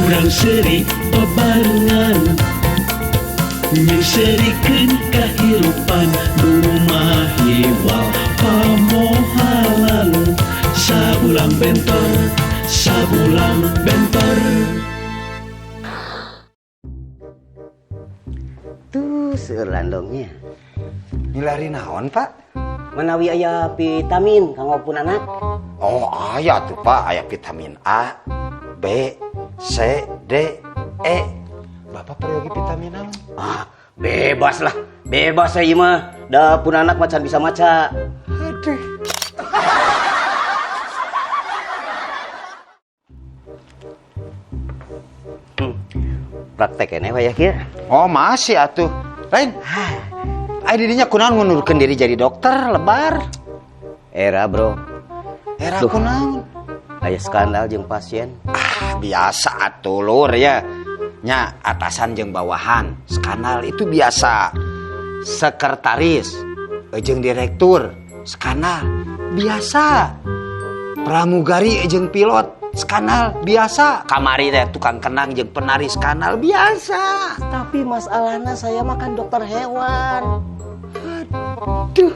Urang seri bebarengan nyerikeun kahirupan rumah hiwal pamohalan sabulang bentor sabulang bentor. Tuh seueur landongnya. Milari naon, Pak? Menawi aya vitamin kanggo pun anak. Oh, aya tuh, Pak. Aya vitamin A, B, C, D, E. Bapak perlu vitamin naon? Bebas lah. Bebas saya mah. Da pun anak macan bisa maca. Aduh. Praktek ini ya kieu. Oh, masih atuh. Lain. Ai didinya kunaon ngundurkeun diri jadi dokter lebar. Era bro. Era Duh. kunaon? Aya skandal jeung pasien. Biasa atuh lur ya. Nya atasan jeung bawahan. Skandal itu biasa. Sekretaris jeung direktur skandal biasa. Pramugari jeung pilot skandal biasa. Kamari teh tukang kenang jeung penari skandal biasa. Tapi masalahnya saya makan dokter hewan. Aduh.